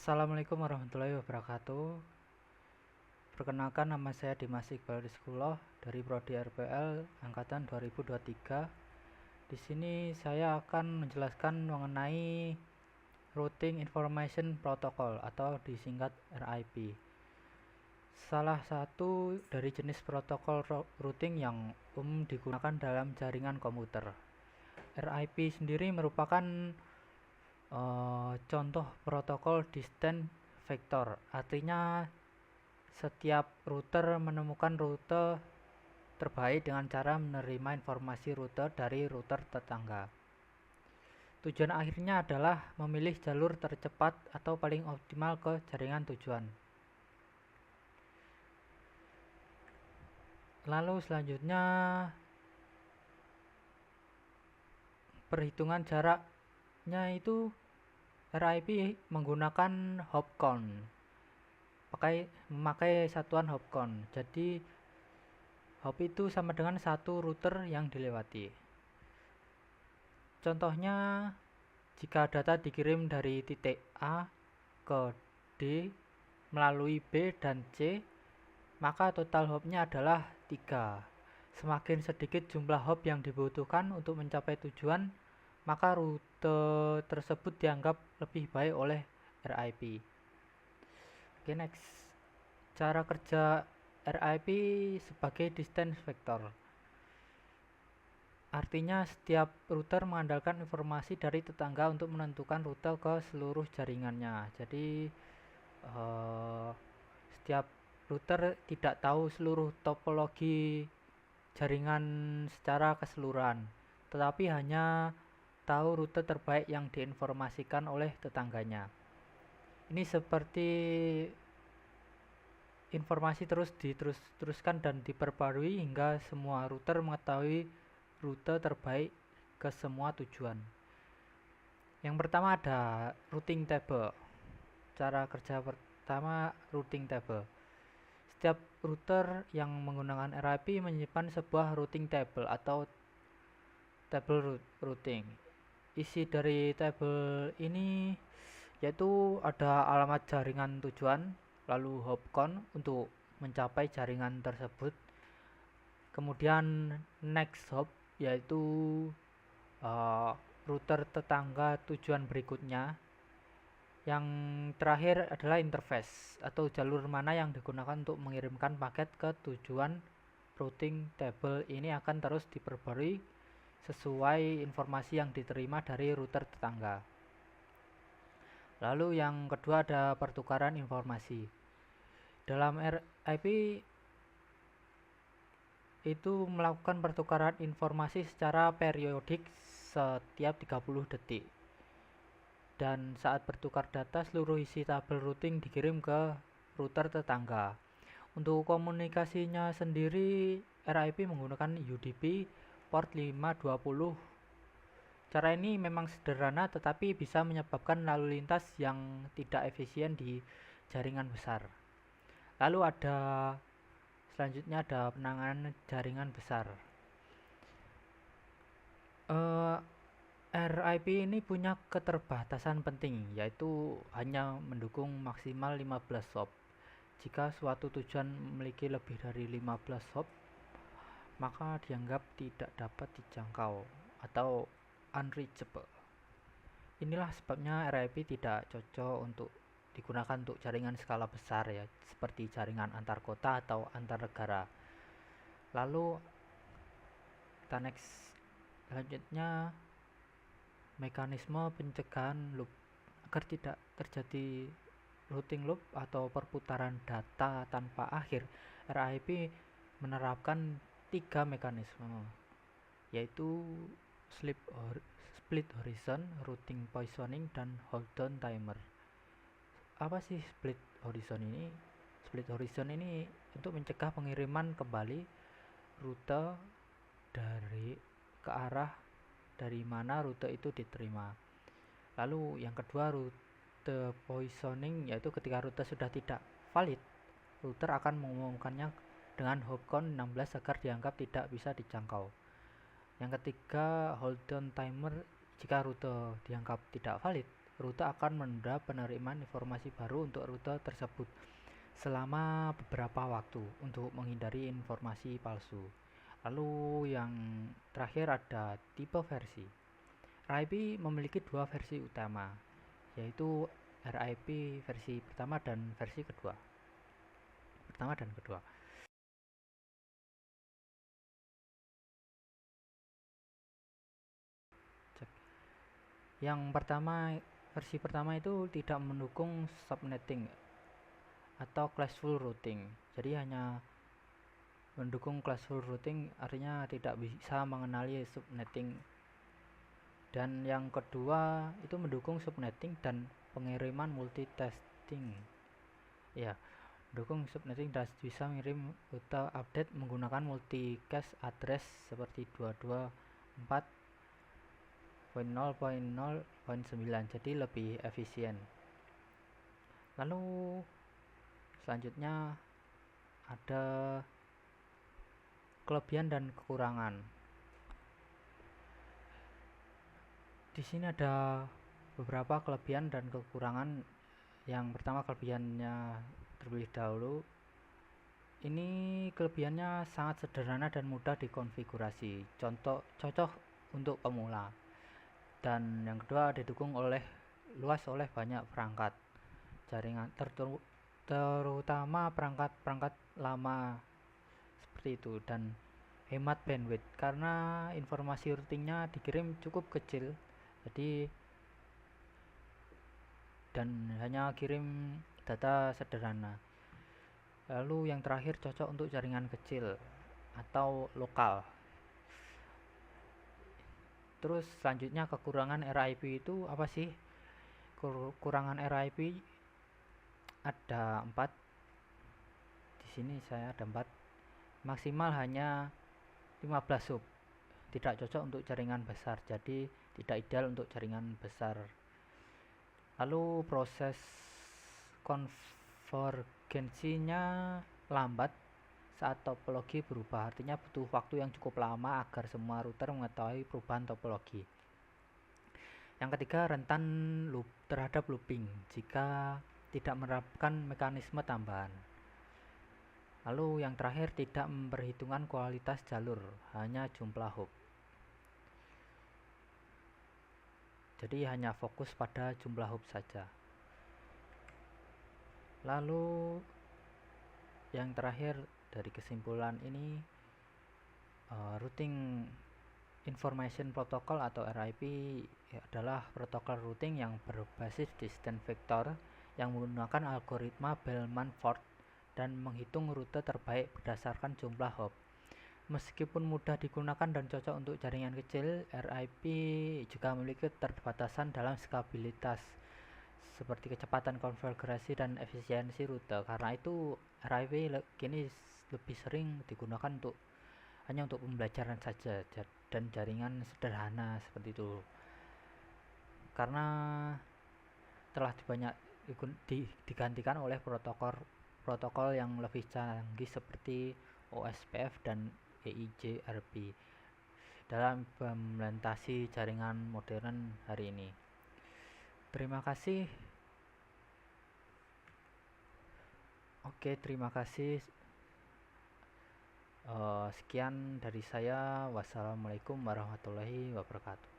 Assalamualaikum warahmatullahi wabarakatuh. Perkenalkan, nama saya Dimas Iqbal Rizkullah dari Prodi RPL angkatan 2023. Di sini saya akan menjelaskan mengenai Routing Information Protocol atau disingkat RIP. Salah satu dari jenis protokol routing yang digunakan dalam jaringan komputer. RIP sendiri merupakan contoh protokol Distance Vector, artinya setiap router menemukan rute terbaik dengan cara menerima informasi rute dari router tetangga. Tujuan akhirnya adalah memilih jalur tercepat atau paling optimal ke jaringan tujuan. Lalu selanjutnya perhitungan jaraknya itu RIP menggunakan hop count, memakai satuan hop count. Jadi hop itu sama dengan satu router yang dilewati. Contohnya, jika data dikirim dari titik A ke D melalui B dan C, maka total hopnya adalah 3. Semakin sedikit jumlah hop yang dibutuhkan untuk mencapai tujuan, maka rute tersebut dianggap lebih baik oleh RIP. Oke, next. Cara kerja RIP sebagai distance vector. Artinya setiap router mengandalkan informasi dari tetangga untuk menentukan rute ke seluruh jaringannya. Jadi setiap router tidak tahu seluruh topologi jaringan secara keseluruhan, tetapi hanya tahu rute terbaik yang diinformasikan oleh tetangganya. Ini seperti informasi terus diteruskan dan diperbarui hingga semua router mengetahui rute terbaik ke semua tujuan. Yang pertama ada routing table. Cara kerja pertama routing table. Setiap router yang menggunakan RIP menyimpan sebuah routing table atau table routing. Isi dari table ini yaitu ada alamat jaringan tujuan, lalu hop count untuk mencapai jaringan tersebut, kemudian next hop yaitu router tetangga tujuan berikutnya, yang terakhir adalah interface atau jalur mana yang digunakan untuk mengirimkan paket ke tujuan. Routing table ini akan terus diperbarui sesuai informasi yang diterima dari router tetangga. Lalu yang kedua ada pertukaran informasi. Dalam RIP itu melakukan pertukaran informasi secara periodik setiap 30 detik. Dan saat bertukar data, seluruh isi tabel routing dikirim ke router tetangga. Untuk komunikasinya sendiri, RIP menggunakan UDP port 520. Cara ini memang sederhana tetapi bisa menyebabkan lalu lintas yang tidak efisien di jaringan besar. Lalu selanjutnya ada penanganan jaringan besar. RIP ini punya keterbatasan penting, yaitu hanya mendukung maksimal 15 hop. Jika suatu tujuan memiliki lebih dari 15 hop, maka dianggap tidak dapat dijangkau atau unreachable. Inilah sebabnya RIP tidak cocok untuk digunakan untuk jaringan skala besar, ya, seperti jaringan antar kota atau antar negara. Lalu kita next. Selanjutnya mekanisme pencegahan loop. Agar tidak terjadi routing loop atau perputaran data tanpa akhir, RIP menerapkan 3 mekanisme, yaitu split horizon, routing poisoning, dan hold down timer. Apa sih split horizon ini? Split horizon ini untuk mencegah pengiriman kembali rute dari ke arah dari mana rute itu diterima. Lalu yang kedua rute poisoning, yaitu ketika rute sudah tidak valid, router akan mengumumkannya dengan hop count 16 agar dianggap tidak bisa dijangkau. Yang ketiga hold down timer, jika rute dianggap tidak valid, rute akan menunda penerimaan informasi baru untuk rute tersebut selama beberapa waktu untuk menghindari informasi palsu. Lalu yang terakhir ada tipe versi. RIP memiliki dua versi utama, yaitu RIP versi pertama dan versi kedua. Pertama dan kedua. Cek. Yang pertama, versi pertama itu tidak mendukung subnetting atau classful routing. Jadi hanya mendukung classful routing, artinya tidak bisa mengenali subnetting. Dan yang kedua itu mendukung subnetting dan pengiriman multitasking. Ya, mendukung subnetting dan bisa mengirim rute update menggunakan multicast address seperti 224.0.0.9, jadi lebih efisien. Lalu selanjutnya ada kelebihan dan kekurangan. Di sini ada beberapa kelebihan dan kekurangan. Yang pertama, kelebihannya terlebih dahulu. Ini kelebihannya sangat sederhana dan mudah dikonfigurasi. Contoh cocok untuk pemula. Dan yang kedua, didukung luas oleh banyak perangkat jaringan, terutama perangkat-perangkat lama seperti itu, dan hemat bandwidth karena informasi routingnya dikirim cukup kecil, jadi dan hanya kirim data sederhana. Lalu yang terakhir, cocok untuk jaringan kecil atau lokal. Terus selanjutnya, kekurangan RIP itu apa sih? Kekurangan RIP ada 4. Di sini saya ada 4. Maksimal hanya 15 sub. Tidak cocok untuk jaringan besar, jadi tidak ideal untuk jaringan besar. Lalu proses konvergensinya lambat saat topologi berubah, artinya butuh waktu yang cukup lama agar semua router mengetahui perubahan topologi. Yang ketiga, rentan terhadap looping jika tidak menerapkan mekanisme tambahan. Lalu yang terakhir, tidak memperhitungkan kualitas jalur, hanya jumlah hop. Jadi hanya fokus pada jumlah hop saja. Lalu yang terakhir dari kesimpulan ini, routing information protocol atau RIP adalah protokol routing yang berbasis distance vector yang menggunakan algoritma Bellman-Ford dan menghitung rute terbaik berdasarkan jumlah hop. Meskipun mudah digunakan dan cocok untuk jaringan kecil, RIP juga memiliki keterbatasan dalam skabilitas seperti kecepatan konfigurasi dan efisiensi rute. Karena itu RIP kini lebih sering digunakan hanya untuk pembelajaran saja dan jaringan sederhana seperti itu. Karena telah digantikan oleh protokol yang lebih canggih seperti OSPF dan EIGRP dalam implementasi jaringan modern hari ini. Terima kasih. Oke, terima kasih. Sekian dari saya. Wassalamualaikum warahmatullahi wabarakatuh.